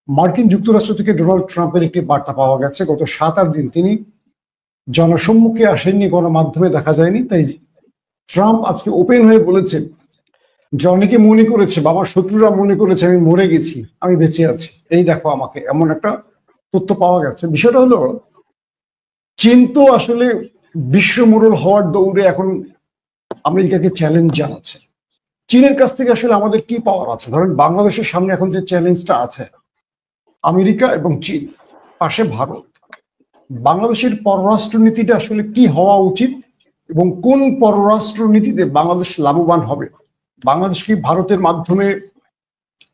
মার্কিন যুক্তরাষ্ট্র থেকে ডোনাল্ড ট্রাম্পের একটি বার্তা পাওয়া গেছে। গত 7-8 দিন তিনি জনসম্মুখে আসেননি, গণমাধ্যমে দেখা যায়নি। তাই ট্রাম্প আজকে ওপেন হয়ে বলেছেন যে অনেকে মনে করেছে বা আমার শত্রুরা মনে করেছে আমি মরে গেছি, আমি বেঁচে আছি, এই দেখো আমাকে, এমন একটা তথ্য পাওয়া গেছে। বিষয়টা হলো, চীন তো আসলে বিশ্ব মোড়ল হওয়ার দৌড়ে এখন আমেরিকাকে চ্যালেঞ্জ জানাচ্ছে। চীনের কাছ থেকে আসলে আমাদের কি পাওয়ার আছে? ধরেন বাংলাদেশের সামনে এখন যে চ্যালেঞ্জটা আছে, আমেরিকা এবং চীন, পাশে ভারত। বাংলাদেশের পররাষ্ট্র নীতিটা আসলে কি হওয়া উচিত এবং কোন পররাষ্ট্র নীতিতে বাংলাদেশ লাভবান হবে? বাংলাদেশ কি ভারতের মাধ্যমে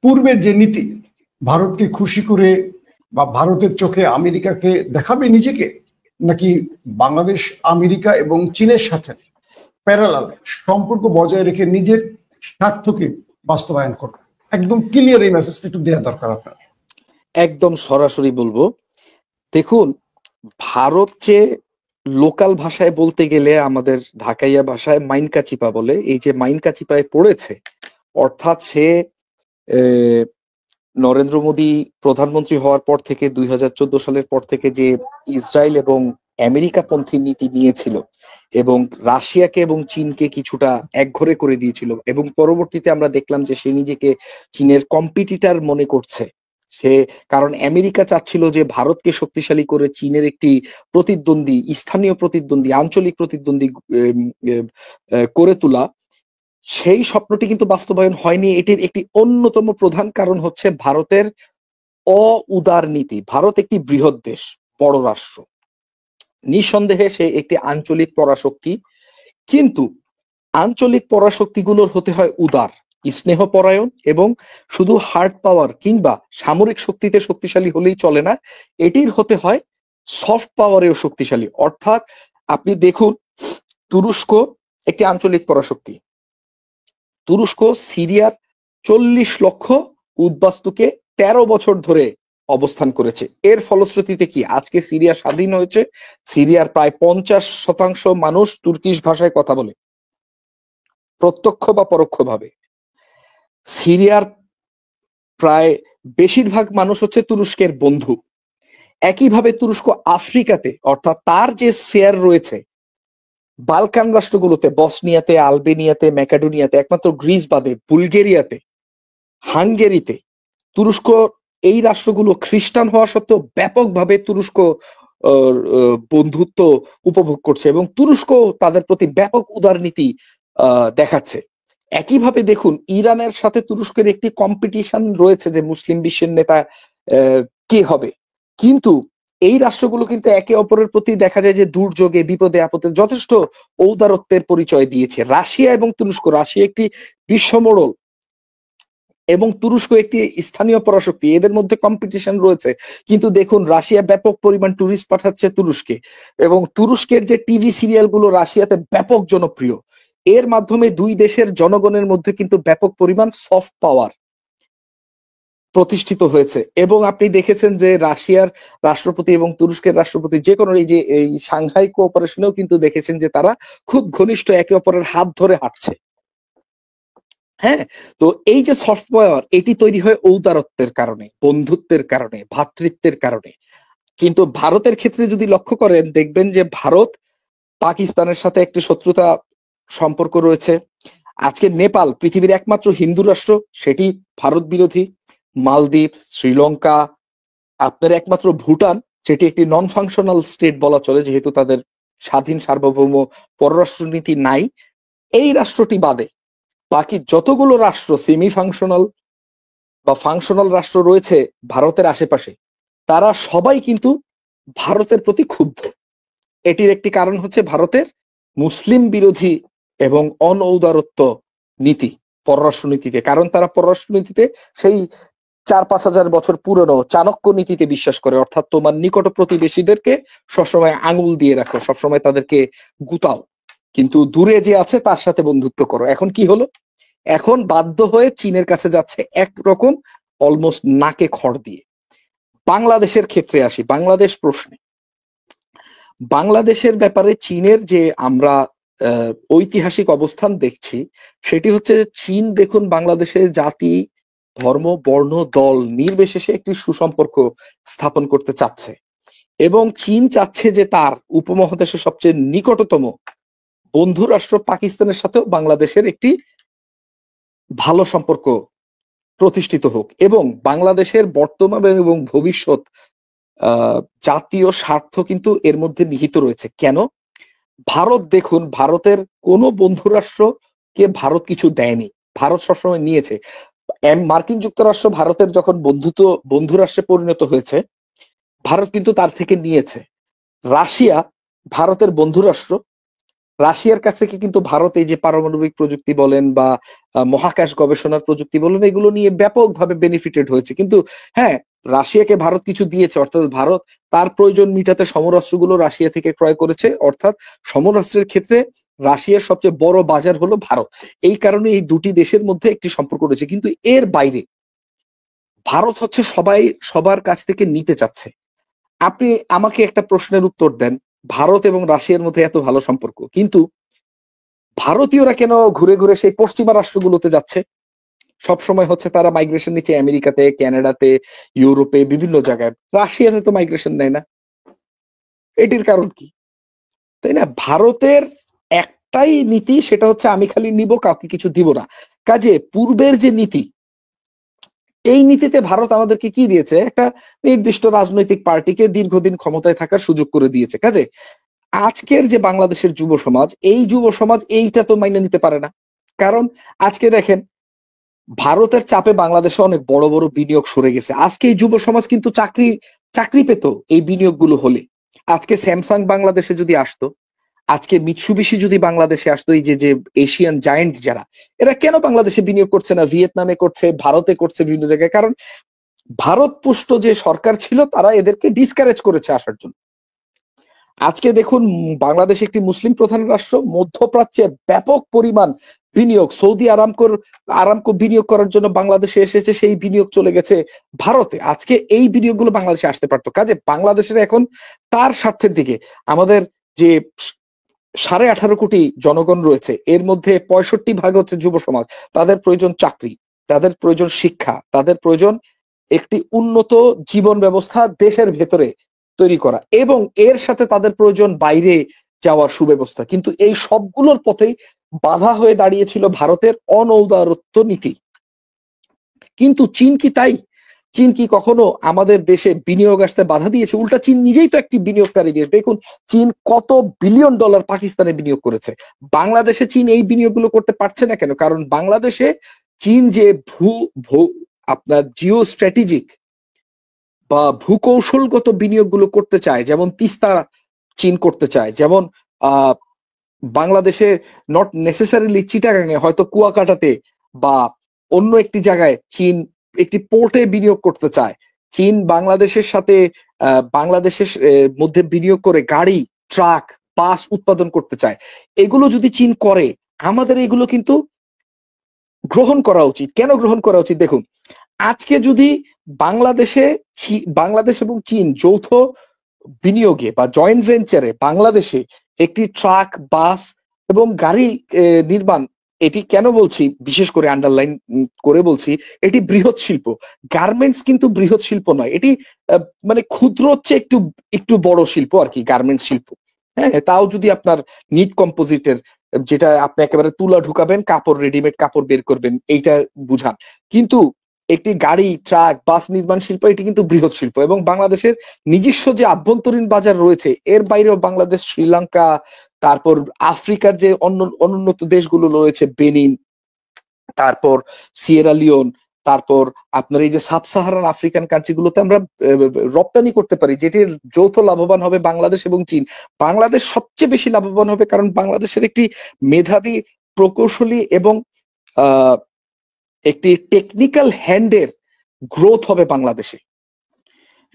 পূর্বের যে নীতি, ভারতকে খুশি করে বা ভারতের চোখে আমেরিকাকে দেখাবে নিজেকে, নাকি বাংলাদেশ আমেরিকা এবং চীনের সাথে প্যারালাল সম্পর্ক বজায় রেখে নিজের স্বার্থকে বাস্তবায়ন করবে? একদম ক্লিয়ার এই মেসেজটা একটু দেওয়া দরকার আপনার। একদম সরাসরি বলবো, দেখুন, ভারত যে লোকাল ভাষায় বলতে গেলে আমাদের ঢাকাইয়া ভাষায় মাইনকা চিপা বলে, এই যে মাইনকা চিপায় পড়েছে, অর্থাৎ সে নরেন্দ্র মোদী প্রধানমন্ত্রী হওয়ার পর থেকে 2014 সালের পর থেকে যে ইসরায়েল এবং আমেরিকাপন্থী নীতি নিয়েছিল এবং রাশিয়াকে এবং চীনকে কিছুটা একঘরে করে দিয়েছিল, এবং পরবর্তীতে আমরা দেখলাম যে সে নিজেকে চীনের কম্পিটিটর মনে করছে। সে কারণ আমেরিকা চাচ্ছিল যে ভারতকে শক্তিশালী করে চীনের একটি প্রতিদ্বন্দ্বী, স্থানীয় প্রতিদ্বন্দ্বী, আঞ্চলিক প্রতিদ্বন্দ্বী করে তোলা। সেই স্বপ্নটি কিন্তু বাস্তবায়ন হয়নি। এটির একটি অন্যতম প্রধান কারণ হচ্ছে ভারতের অউদার নীতি। ভারত একটি বৃহৎ দেশ, বড় রাষ্ট্র, নিঃসন্দেহে সে একটি আঞ্চলিক পরাশক্তি, কিন্তু আঞ্চলিক পরাশক্তিগুলোর হতে হয় উদার, স্নেহপরায়ণ, এবং শুধু হার্ড পাওয়ার কিংবা সামরিক শক্তিতে শক্তিশালী হলেই চলে না, এটির হতে হয় সফট পাওয়ারেও শক্তিশালী। অর্থাৎ আপনি দেখুন, তুরস্ক একটি আঞ্চলিক পরাশক্তি। তুরস্ক সিরিয়ার 40 লক্ষ উদ্বাস্তুকে 13 বছর ধরে অবস্থান করেছে। এর ফলশ্রুতিতে কি আজকে সিরিয়া স্বাধীন হয়েছে? সিরিয়ার প্রায় 50% মানুষ তুর্কিশ ভাষায় কথা বলে, প্রত্যক্ষ বা পরোক্ষভাবে। সিরিয়ার প্রায় বেশিরভাগ মানুষ হচ্ছে তুরস্কের বন্ধু। একইভাবে তুরস্ক আফ্রিকাতে, অর্থাৎ তার যে স্ফেয়ার রয়েছে বালকান রাষ্ট্রগুলোতে, বসনিয়াতে, আলবেনিয়াতে, ম্যাকেডোনিয়াতে, একমাত্র গ্রিস বাদে বুলগেরিয়াতে, হাঙ্গেরিতে, তুরস্ক, এই রাষ্ট্রগুলো খ্রিস্টান হওয়া সত্ত্বেও ব্যাপকভাবে তুরস্ক বন্ধুত্ব উপভোগ করছে এবং তুরস্ক তাদের প্রতি ব্যাপক উদারনীতি দেখাচ্ছে। একইভাবে দেখুন, ইরানের সাথে তুরস্কের একটি কম্পিটিশন রয়েছে যে মুসলিম বিশ্বের নেতা কে হবে, কিন্তু এই রাষ্ট্রগুলো কিন্তু একে অপরের প্রতি দেখা যায় যে দুর্যোগে, বিপদে, আপদে যথেষ্ট ঔদারত্বের পরিচয় দিয়েছে। রাশিয়া এবং তুরস্ক, রাশিয়া একটি বিশ্বমোড়ল এবং তুরস্ক একটি স্থানীয় পরাশক্তি, এদের মধ্যে কম্পিটিশন রয়েছে। কিন্তু দেখুন, রাশিয়া ব্যাপক পরিমাণ টুরিস্ট পাঠাচ্ছে তুরস্কে, এবং তুরস্কের যে টিভি সিরিয়ালগুলো রাশিয়াতে ব্যাপক জনপ্রিয়। এর মাধ্যমে দুই দেশের জনগণের মধ্যে কিন্তু ব্যাপক পরিমাণ সফট পাওয়ার প্রতিষ্ঠিত হয়েছে। এবং আপনি দেখেছেন যে রাশিয়ার রাষ্ট্রপতি এবং তুরস্কের রাষ্ট্রপতি যে কোনো এই সাংহাই কোঅপারেশনেও কিন্তু দেখেছেন যে তারা খুব ঘনিষ্ঠ, একে অপরের হাত ধরে হাঁটছে। হ্যাঁ, তো এই যে সফট পাওয়ার, এটি তৈরি হয় ঔদারত্বের কারণে, বন্ধুত্বের কারণে, ভ্রাতৃত্বের কারণে। কিন্তু ভারতের ক্ষেত্রে যদি লক্ষ্য করেন, দেখবেন যে ভারত পাকিস্তানের সাথে একটি শত্রুতা সম্পর্ক রয়েছে। আজকে নেপাল পৃথিবীর একমাত্র হিন্দু রাষ্ট্র, সেটি ভারত বিরোধী। মালদ্বীপ, শ্রীলঙ্কা, আপনার একমাত্র ভুটান, সেটি একটি নন ফাংশনাল স্টেট বলা চলে, যেহেতু তাদের স্বাধীন সার্বভৌম পররাষ্ট্রনীতি নাই। এই রাষ্ট্রটি বাদে বাকি যতগুলো রাষ্ট্র সেমি ফাংশনাল বা ফাংশনাল রাষ্ট্র রয়েছে ভারতের আশেপাশে, তারা সবাই কিন্তু ভারতের প্রতি ক্ষুব্ধ। এটির একটি কারণ হচ্ছে ভারতের মুসলিম বিরোধী এবং অনৌদারত্ব নীতি পররাষ্ট্রনীতিতে। কারণ তারা পররাষ্ট্রনীতিতে সেই 4-5 হাজার বছর পুরনো চাণক্য নীতিতে বিশ্বাস করে, অর্থাৎ তোমার নিকট প্রতিবেশীদেরকে সবসময় আঙুল দিয়ে রাখো, সবসময় তাদেরকে গুতাও, কিন্তু দূরে যে আছে তার সাথে বন্ধুত্ব করো। এখন কি হলো? এখন বাধ্য হয়ে চীনের কাছে যাচ্ছে একরকম অলমোস্ট নাকে খড় দিয়ে। বাংলাদেশের ক্ষেত্রে আসি, বাংলাদেশ প্রশ্নে। বাংলাদেশের ব্যাপারে চীনের যে আমরা ঐতিহাসিক অবস্থান দেখছি, সেটি হচ্ছে চীন, দেখুন, বাংলাদেশের জাতি ধর্ম, বর্ণ, দল নির্বিশেষে একটি সুসম্পর্ক স্থাপন করতে চাচ্ছে এবং চীন চাচ্ছে যে তার উপমহাদেশের সবচেয়ে নিকটতম বন্ধু রাষ্ট্র পাকিস্তানের সাথেও বাংলাদেশের একটি ভালো সম্পর্ক প্রতিষ্ঠিত হোক এবং বাংলাদেশের বর্তমান এবং ভবিষ্যৎ জাতীয় স্বার্থ কিন্তু এর মধ্যে নিহিত রয়েছে। কেন? ভারত দেখুন, ভারতের কোনো বন্ধু রাষ্ট্রকে ভারত কিছু দেয়নি, ভারত সবসময় নিয়েছে। মার্কিন যুক্তরাষ্ট্র ভারতের যখন বন্ধু রাষ্ট্রে পরিণত হয়েছে, ভারত কিন্তু তার থেকে নিয়েছে। রাশিয়া ভারতের বন্ধু রাষ্ট্র, রাশিয়ার কাছ থেকে কিন্তু ভারত এই যে পারমাণবিক প্রযুক্তি বলেন বা মহাকাশ গবেষণার প্রযুক্তি বলেন, এগুলো নিয়ে ব্যাপকভাবে বেনিফিটেড হয়েছে। কিন্তু হ্যাঁ, রাশিয়াকে ভারত কিছু দিয়েছে, অর্থাৎ ভারত তার প্রয়োজন মিটাতে সমরাস্ত্রগুলো রাশিয়া থেকে ক্রয় করেছে, অর্থাৎ সমরাস্ত্রের ক্ষেত্রে রাশিয়ার সবচেয়ে বড় বাজার হলো ভারত। এই কারণে এই দুটি দেশের মধ্যে একটি সম্পর্ক রয়েছে। কিন্তু এর বাইরে ভারত হচ্ছে সবার কাছ থেকে নিতে চাচ্ছে। আপনি আমাকে একটা প্রশ্নের উত্তর দেন, ভারত এবং রাশিয়ার মধ্যে এত ভালো সম্পর্ক, কিন্তু ভারতীয়রা কেন ঘুরে ঘুরে সেই পশ্চিমা রাষ্ট্রগুলোতে যাচ্ছে? সবসময় হচ্ছে তারা মাইগ্রেশন নিচ্ছে আমেরিকাতে, কানাডাতে, ইউরোপে, বিভিন্ন জায়গায়। রাশিয়াতে তো মাইগ্রেশন নেয় না। এটির কারণ কি? তাই না? ভারতের একটাই নীতি, সেটা হচ্ছে আমি খালি নিব, কাউকে কিছু দিব না। কাজে পূর্বের যে নীতি, এই নীতিতে ভারত আমাদেরকে কি দিয়েছে? একটা নির্দিষ্ট রাজনৈতিক পার্টিকে দীর্ঘদিন ক্ষমতায় থাকার সুযোগ করে দিয়েছে। কাজে আজকের যে বাংলাদেশের যুব সমাজ, এই যুব সমাজ এইটা তো মাইনে নিতে পারে না। কারণ আজকে দেখেন, ভারতের চাপে বাংলাদেশে অনেক বড় বড় বিনিয়োগ সরে গেছে। আজকে এই যুব সমাজ কিন্তু চাকরি পেত এই বিনিয়োগগুলো হলে। আজকে স্যামসাং বাংলাদেশে যদি আসতো, আজকে মিৎসুবিশি যদি বাংলাদেশে আসতো, এই যে এশিয়ান জায়ান্ট যারা, এরা কেন বাংলাদেশে বিনিয়োগ করছে না? ভিয়েতনামে করছে, ভারতে করছে, বিভিন্ন জায়গায়। কারণ ভারত পুষ্ট যে সরকার ছিল, তারা এদেরকে ডিসকারেজ করেছে আসার জন্য। আজকে দেখুন, বাংলাদেশ একটি মুসলিম প্রধান রাষ্ট্র, মধ্যপ্রাচ্যের ব্যাপক পরিমাণ বিনিয়োগ, সৌদি আরামকো বিনিয়োগ করার জন্য বাংলাদেশে এসেছে, সেই বিনিয়োগ চলে গেছে ভারতে। আজকে এই বিনিয়োগগুলো বাংলাদেশে আসতে পারতো। কাজে বাংলাদেশের এখন তার স্বার্থের দিকে, আমাদের যে 18.5 কোটি জনগণ রয়েছে, এর মধ্যে 65% হচ্ছে যুব সমাজ। তাদের প্রয়োজন চাকরি, তাদের প্রয়োজন শিক্ষা, তাদের প্রয়োজন একটি উন্নত জীবন ব্যবস্থা দেশের ভেতরে তৈরি করা, এবং এর সাথে তাদের প্রয়োজন বাইরে যাওয়ার সুব্যবস্থা। কিন্তু এই সবগুলোর পথেই বাধা হয়ে দাঁড়িয়েছিল ভারতের অনৌদারত্ব নীতি। কিন্তু চীন কি তাই? চীন কি কখনো আমাদের দেশে বিনিয়োগ আসতে বাধা দিয়েছে? উল্টা চীন নিজেই তো একটি বিনিয়োগকারী দেশ। দেখুন, চীন কত বিলিয়ন ডলার পাকিস্তানে বিনিয়োগ করেছে। বাংলাদেশে চীন এই বিনিয়োগগুলো করতে পারছে না কেন? কারণ বাংলাদেশে চীন যে আপনার জিও স্ট্র্যাটেজিক বা ভূকৌশলগত বিনিয়োগগুলো করতে চায়, যেমন তিস্তা চীন করতে চায়, যেমন বাংলাদেশে নট নেসেসারিলি চিটাগাঙে, হয়তো কুয়াকাটাতে বা অন্য একটি জায়গায় চীন একটি পোর্টে বিনিয়োগ করতে চায়। চীন বাংলাদেশের সাথে বাংলাদেশের মধ্যে বিনিয়োগ করে গাড়ি, ট্রাক, বাস উৎপাদন করতে চায়। এগুলো যদি চীন করে, আমাদের এগুলো কিন্তু গ্রহণ করা উচিত। কেন গ্রহণ করা উচিত? দেখুন, আজকে যদি বাংলাদেশ এবং চীন যৌথ বিনিয়োগে বা জয়েন্ট ভেঞ্চারে বাংলাদেশে একটি ট্রাক, বাস এবং গাড়ি নির্মাণ, এটি কেন বলছি, বিশেষ করে আন্ডারলাইন করে বলছি, এটি বৃহৎ শিল্প। গার্মেন্টস কিন্তু বৃহৎ শিল্প নয়, এটি মানে ক্ষুদ্র হচ্ছে একটু একটু বড় শিল্প আর কি, গার্মেন্টস শিল্প। হ্যাঁ, তাও যদি আপনার নিট কম্পোজিটের, যেটা আপনি একেবারে তুলা ঢুকাবেন, কাপড়, রেডিমেড কাপড় বের করবেন, এইটা বুঝান। কিন্তু একটি গাড়ি, ট্রাক, বাস নির্মাণ শিল্প, এটি কিন্তু বৃহৎ শিল্প। এবং বাংলাদেশের নিজস্ব যে আভ্যন্তরীণ বাজার রয়েছে, এর বাইরেও বাংলাদেশ, শ্রীলঙ্কা, তারপর আফ্রিকার যে অনুন্নত দেশগুলো রয়েছে, বেনিন, তারপর সিয়েরা লিওন, তারপর আপনার এই যে সাব সাহারান আফ্রিকান কান্ট্রিগুলোতে আমরা রপ্তানি করতে পারি, যেটির যৌথ লাভবান হবে বাংলাদেশ এবং চীন। বাংলাদেশ সবচেয়ে বেশি লাভবান হবে, কারণ বাংলাদেশের একটি মেধাবী, প্রকৌশলী এবং একটি টেকনিক্যাল হ্যান্ডের গ্রোথ হবে বাংলাদেশে।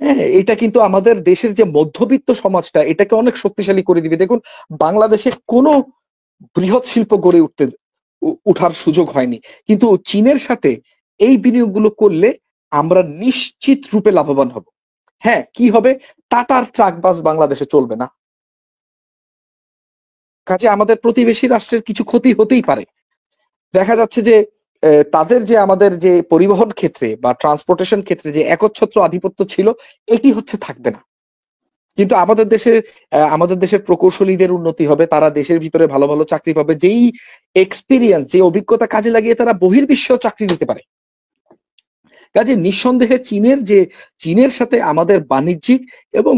হ্যাঁ, এটা কিন্তু আমাদের দেশের যে মধ্যবিত্ত সমাজটা, এটাকে অনেক শক্তিশালী করে দিবে। দেখুন, বাংলাদেশে কোনো বৃহৎ শিল্প গড়ে উঠার সুযোগ হয়নি, কিন্তু চীনের সাথে এই বিনিয়োগগুলো করলে আমরা নিশ্চিত রূপে লাভবান হব। হ্যাঁ, কি হবে? টাটার ট্রাক, বাস বাংলাদেশে চলবে না। কাজে আমাদের প্রতিবেশী রাষ্ট্রের কিছু ক্ষতি হতেই পারে। দেখা যাচ্ছে যে তাদের যে আমাদের যে পরিবহন ক্ষেত্রে বা ট্রান্সপোর্টেশন ক্ষেত্রে যে একচ্ছত্র আধিপত্য ছিল, এটি হচ্ছে থাকবে না। কিন্তু আমাদের দেশের প্রকৌশলীদের উন্নতি হবে, তারা দেশের ভিতরে ভালো ভালো চাকরি পাবে, যেই এক্সপিরিয়েন্স, যে অভিজ্ঞতা কাজে লাগিয়ে তারা বহির্বিশ্বেও চাকরি নিতে পারে। কাজে নিঃসন্দেহে চীনের সাথে আমাদের বাণিজ্যিক এবং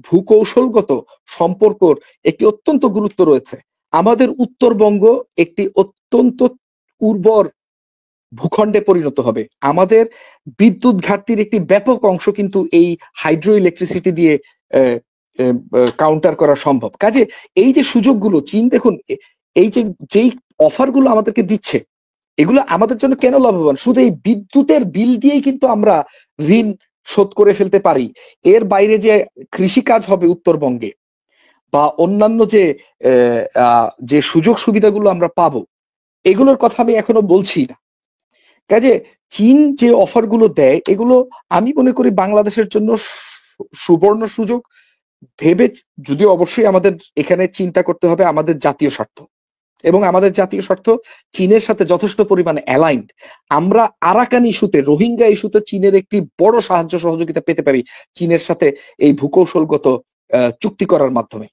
ভূকৌশলগত সম্পর্কর একটি অত্যন্ত গুরুত্ব রয়েছে। আমাদের উত্তরবঙ্গ একটি অত্যন্ত উর্বর ভূখণ্ডে পরিণত হবে। আমাদের বিদ্যুৎ ঘাটতির একটি ব্যাপক অংশ কিন্তু এই হাইড্রো ইলেকট্রিসিটি দিয়ে কাউন্টার করা সম্ভব। কাজে এই যে সুযোগগুলো চীন, দেখুন এই যে যেই অফারগুলো আমাদেরকে দিচ্ছে, এগুলো আমাদের জন্য কেন লাভবান? শুধু এই বিদ্যুতের বিল দিয়েই কিন্তু আমরা ঋণ শোধ করে ফেলতে পারি। এর বাইরে যে কৃষিকাজ হবে উত্তরবঙ্গে বা অন্যান্য যে সুযোগ সুবিধাগুলো আমরা পাবো, এগুলোর কথা আমি এখনো বলছি না। কাজে চীন যে অফারগুলো দেয়, এগুলো আমি মনে করি বাংলাদেশের জন্য সুবর্ণ সুযোগ ভেবে, যদিও অবশ্যই আমাদের এখানে চিন্তা করতে হবে আমাদের জাতীয় স্বার্থ, এবং আমাদের জাতীয় স্বার্থ চীনের সাথে যথেষ্ট পরিমাণে অ্যালাইন্ড। আমরা আরাকান ইস্যুতে, রোহিঙ্গা ইস্যুতে চীনের একটি বড় সাহায্য সহযোগিতা পেতে পারি চীনের সাথে এই ভূকৌশলগত চুক্তি করার মাধ্যমে।